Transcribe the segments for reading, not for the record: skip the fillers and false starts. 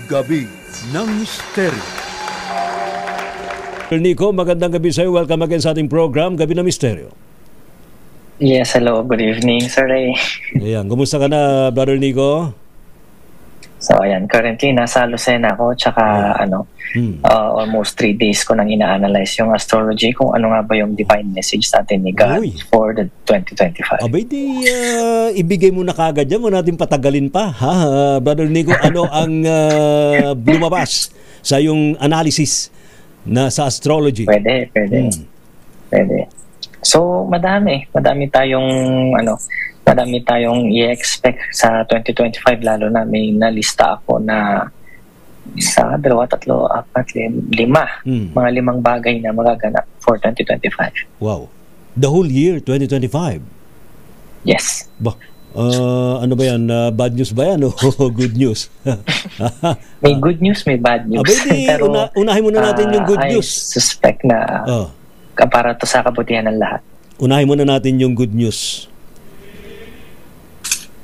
Gabi ng Misteryo. Nico, magandang gabi sa'yo. Welcome again sa ating program, Gabi ng Misteryo. Yes, hello. Good evening, Sir Ray. Ayan, kumusta ka na, Brother Nico? So, ayan, currently nasa Lucena ako, tsaka almost 3 days ko nang ina-analyze yung astrology kung ano nga ba yung divine message sa atin ni God for the 2025. Abay, ibigay mo na kagad yan. Mo natin patagalin pa. Ha? Brother Nico, ano ang lumabas sa yung analysis na sa astrology? Pwede. So, madami tayong i-expect sa 2025, lalo na may nalista ako na 1, 2, 3, 4, 5, mga 5 bagay na magaganap for 2025. Wow. The whole year, 2025? Yes. Ano ba yan? Bad news ba yan o good news? May good news, may bad news. Pero unahin muna natin yung good news. I suspect na para to sa kabutihan ng lahat. Unahin muna natin yung good news.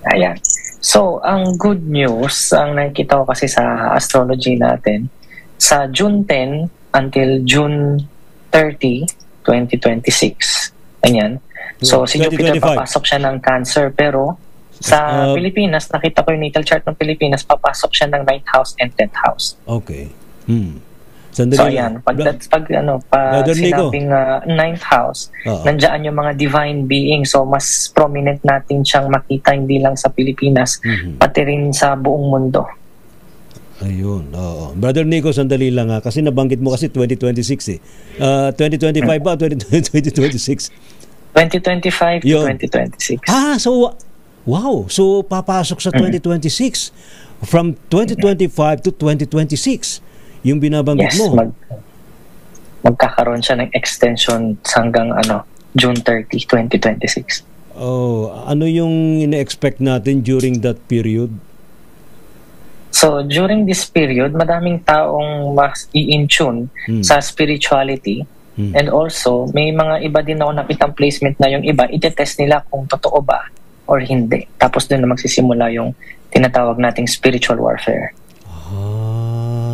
Ayan. So, ang good news, ang nakikita ko kasi sa astrology natin, sa June 10 until June 30, 2026. Ayan. So, si Jupiter papasok siya ng Cancer, pero sa Pilipinas, nakita ko yung natal chart ng Pilipinas, papasok siya ng 9th house and 10th house. Okay. Sandali so, ayan. Pag sinabing 9th house, nandiyan yung mga divine beings. So, mas prominent natin siyang makita hindi lang sa Pilipinas, pati rin sa buong mundo. Ayun. Brother Nico, sandali lang kasi nabanggit mo kasi 2026 2025 ba? 2026? 2025 to 2026. So, wow. So, papasok sa 2026. From 2025 to 2026. Yung binabanggit mo. Magkakaroon siya ng extension hanggang June 30, 2026. Ano yung ina-expect natin during that period? So, during this period, madaming taong mas i-in-tune sa spirituality. And also, may mga iba din ako nakitang placement na yung iba, itetest nila kung totoo ba or hindi. Tapos doon na magsisimula yung tinatawag nating spiritual warfare.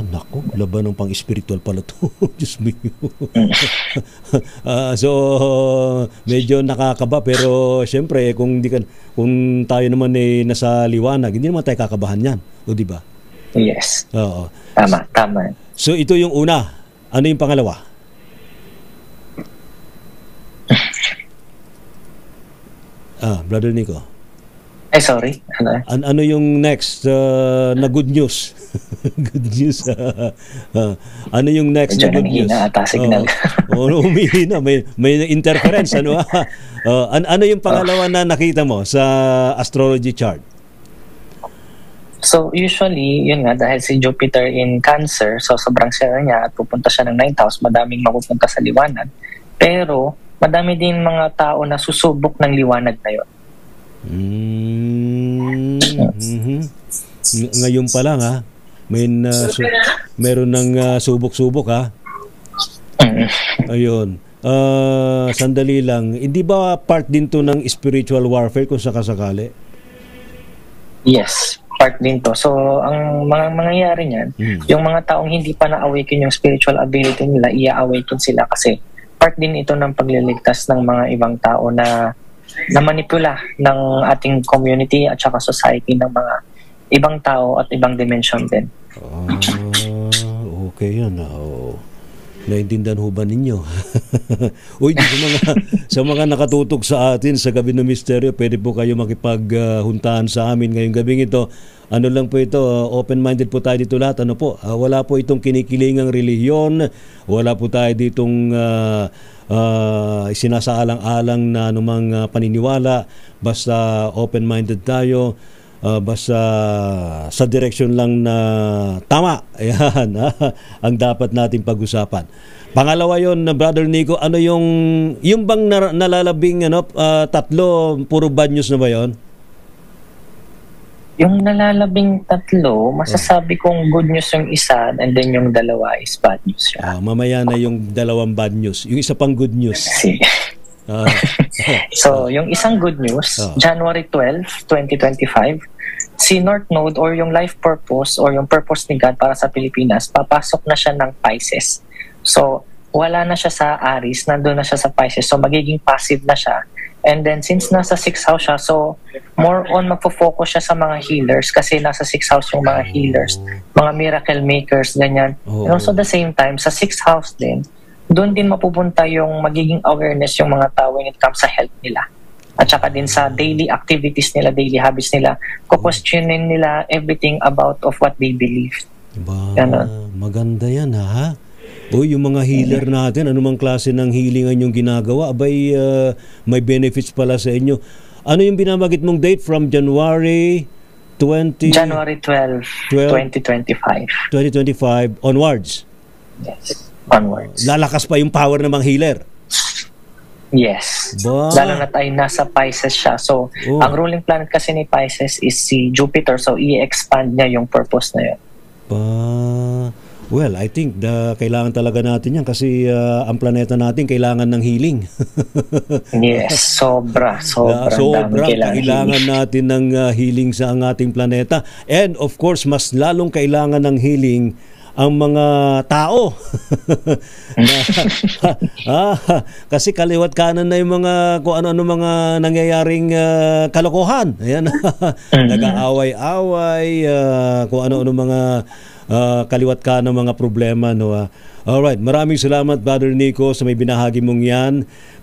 Naku, laban ng pang-spiritual pala to. Diyos mo so, medyo nakakaba. Pero, syempre, kung tayo naman nasa liwanag, hindi naman tayo kakabahan yan. O, di ba? Yes. Oo. Tama. So, ito yung una. Ano yung pangalawa? Brother Nico. Sorry. Ano yung next na good news? Good news. Ano yung next na good news? Ata signal. Umihina. May interference. Ano yung pangalawa na nakita mo sa astrology chart? So, usually, yun nga, dahil si Jupiter in Cancer, so sobrang sira niya at pupunta siya ng 9th house, madaming mapupunta sa liwanag. Pero, madami din mga tao na susubok ng liwanag na yun. Ngayon pa lang meron ng subok-subok Ayun. Sandali lang. Hindi ba part din to ng spiritual warfare kung sakasakali? Yes, part din to. So, ang mga mangyayari niyan, yung mga taong hindi pa na-awaken yung spiritual ability nila, i-awaken sila kasi part din ito ng pagliligtas ng mga ibang tao na manipula ng ating community at saka society ng mga ibang tao at ibang dimension din. Okay yan. Naintindihan ho ba ninyo? Uy, sa mga nakatutok sa atin sa Gabi ng Misteryo, pwede po kayo makipaghuntahan sa amin ngayong gabing ito. Ano lang po ito, open-minded po tayo dito lahat. Wala po itong kinikilingang relihiyon, wala po tayo ditong sinasaalang-alang na anumang paniniwala. Basta open-minded tayo. Basta sa direksyon lang na tama. Ayan, ang dapat nating pag-usapan. Pangalawa yon, Brother Nico, ano yung bang nalalabing tatlo, puro bad news na ba yon? Yung nalalabing tatlo, masasabi kong good news yung isa and then yung dalawa is bad news siya. Mamaya na yung dalawang bad news. Yung isa pang good news. So, yung isang good news, January 12, 2025, si North Node or yung life purpose or yung purpose ni God para sa Pilipinas, papasok na siya ng Pisces. So, wala na siya sa Aries, nandun na siya sa Pisces. So, magiging passive na siya. And then, since nasa 6th house siya, so, more on magfo-focus siya sa mga healers kasi nasa 6th house yung mga healers, mga miracle makers, ganyan. And also, the same time, sa 6th house din, doon din mapupunta yung magiging awareness yung mga tao when it comes sa health nila. At saka din sa daily activities nila, daily habits nila, kukwestiyonin nila everything about of what they believe. Maganda yan, ha? O yung mga healer natin, anumang klase ng healing ang inyong ginagawa, abay may benefits pala sa inyo. Ano yung binamagit mong date from January 12, 2025. 2025 onwards? Yes, onwards. Lalakas pa yung power ng mga healer? Yes. Lalo na tayo nasa Pisces siya. So, ang ruling planet kasi ni Pisces is si Jupiter. So, i-expand niya yung purpose na yun. Well, I think kailangan talaga natin yan kasi ang planeta natin kailangan ng healing. Yes, sobra kailangan natin ng healing sa ating planeta. And of course, mas lalong kailangan ng healing ang mga tao. Kasi kaliwat kanan na yung mga kung ano-ano mga nangyayaring kalokohan. Ayan. Nag-aaway-away, kung ano-ano mga kaliwat ka ng mga problema, no? Alright, maraming salamat Brother Nico sa may binahagi mong yan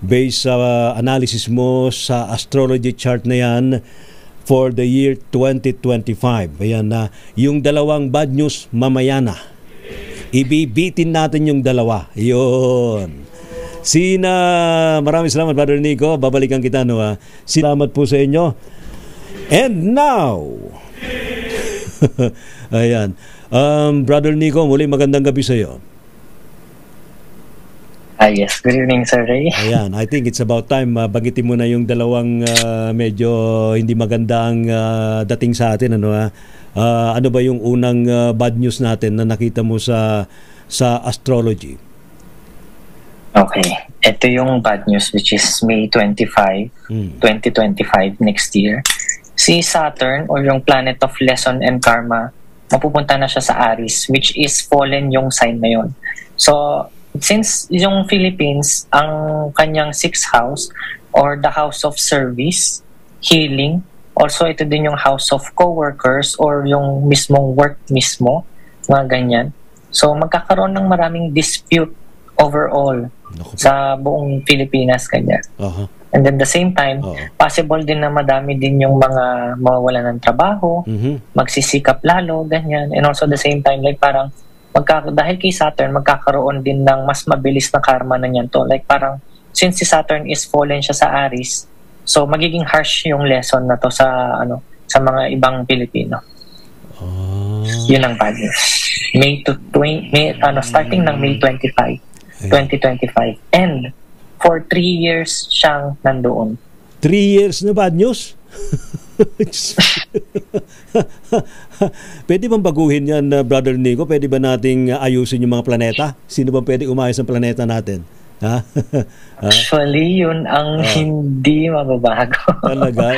based sa analysis mo sa astrology chart na yan for the year 2025. Ayan na, yung dalawang bad news mamaya na. Ibibitin natin yung dalawa. Yun. Maraming salamat Brother Nico, babalikan kita, no? Salamat po sa inyo. And now ayan. Brother Nico, muli magandang gabi sa iyo. Yes, good evening, Sir Ray. Ayan, I think it's about time bagitin mo na yung dalawang medyo hindi maganda ang dating sa atin, ano ha? Ano ba yung unang bad news natin na nakita mo sa astrology? Okay, ito yung bad news which is May 25, 2025 next year. Si Saturn or yung planet of lesson and karma, mapupunta na siya sa Aries, which is fallen yung sign na yun. So, since yung Philippines, ang kanyang 6th house or the house of service, healing, also ito din yung house of co-workers or yung mismong work mismo, mga ganyan. So, magkakaroon ng maraming dispute overall sa buong Pilipinas, ganyan. And then the same time, possible din na madami din yung mga mawawalan ng trabaho, magsisikap lalo, ganyan. And also the same time, like parang, dahil kay Saturn, magkakaroon din ng mas mabilis na karma na niyan to. Like parang, since si Saturn is fallen siya sa Aries, so magiging harsh yung lesson na to sa mga ibang Pilipino. Yun ang bad news. Starting ng May 25, 2025. And for 3 years siyang nandoon. 3 years na bad news? Pwede bang baguhin yan, Brother Nico? Pwede ba nating ayusin yung mga planeta? Sino bang pwede umayos ang planeta natin? Actually, yun ang hindi mababago. Talaga?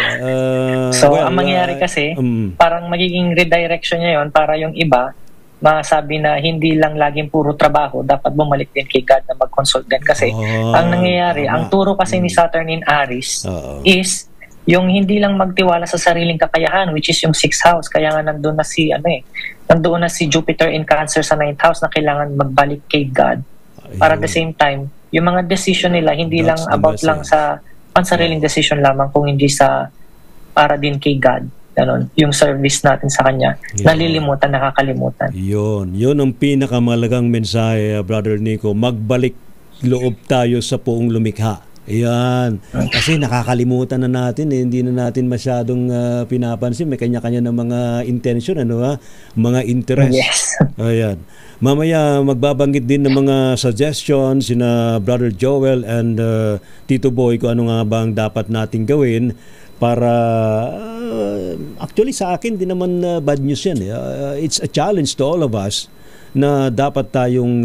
Ang mangyayari kasi, parang magiging redirection niya yun para yung iba masabi na hindi lang laging puro trabaho, dapat bumalik din kay God na mag-consult din kasi ang nangyayari, ang turo kasi ni Saturn in Aries is yung hindi lang magtiwala sa sariling kakayahan, which is yung 6th house. Kaya nga nandoon na si Jupiter in Cancer sa 9th house na kailangan magbalik kay God. Para at the same time, yung mga decision nila hindi lang about lang sa pansariling decision lamang, kung hindi sa para din kay God. Ganon, yung service natin sa Kanya, nalilimutan, nakakalimutan. Yun ang pinakamalagang mensahe, Brother Nico. Magbalik loob tayo sa Poong lumikha. Ayan. Kasi nakakalimutan na natin, hindi na natin masyadong pinapansin. May kanya-kanya ng mga intention, mga interest. Yes. Ayan. Mamaya magbabanggit din ng mga suggestions sina Brother Joel and Tito Boy kung ano nga ba ang dapat nating gawin para actually sa akin din naman bad news yan. It's a challenge to all of us na dapat tayong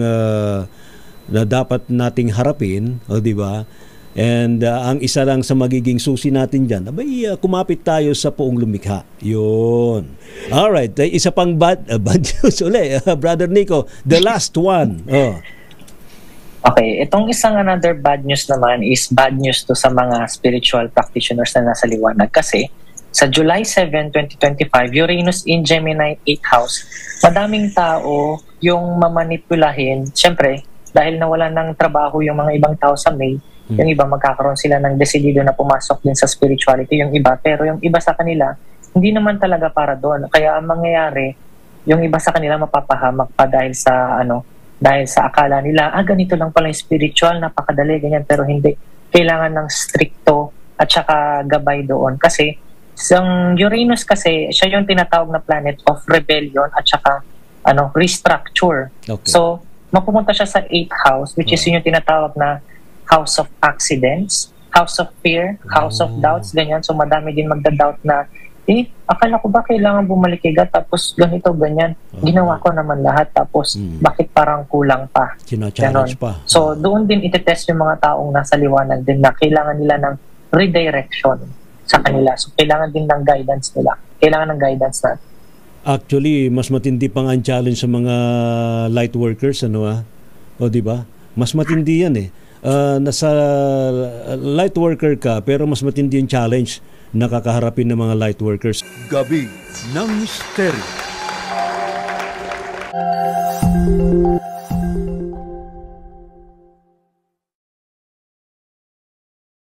na dapat nating harapin, di ba? And ang isa lang sa magiging susi natin dyan, kumapit tayo sa Poong Lumikha. Yun. Alright, isa pang bad news uli. Brother Nico, the last one. Oh. Okay, itong isang another bad news naman is bad news to sa mga spiritual practitioners na nasa liwanag. Kasi sa July 7, 2025, Uranus in Gemini 8th house, madaming tao yung mamanipulahin. Siyempre, dahil nawalan ng trabaho yung mga ibang tao sa May, yung iba magkakaroon sila ng desidido na pumasok din sa spirituality, yung iba. Pero yung iba sa kanila, hindi naman talaga para doon. Kaya ang mangyayari, yung iba sa kanila mapapahamak pa dahil sa dahil sa akala nila, ganito lang pala yung spiritual, napakadali, ganyan. Pero hindi. Kailangan ng stricto at saka gabay doon. Kasi ang Uranus kasi, siya yung tinatawag na planet of rebellion at saka restructure. Okay. So, mapupunta siya sa 8th house, which is yung tinatawag na house of accidents, house of fear, house of doubts, ganyan. So madami din magda-doubt na, akala ko ba kailangan bumalik kay God, tapos ganito, ganyan. Ginawa ko naman lahat, tapos bakit parang kulang pa? Challenge pa. So doon din itetest yung mga taong nasa liwanag din na kailangan nila ng redirection sa kanila. So kailangan din ng guidance nila. Kailangan ng guidance natin. Actually, mas matindi pa nga ang challenge sa mga light workers, O di ba? Mas matindi yan eh. Nasa light worker ka, pero mas matindi yung challenge na kakaharapin ng mga light workers. Gabi ng Misteryo.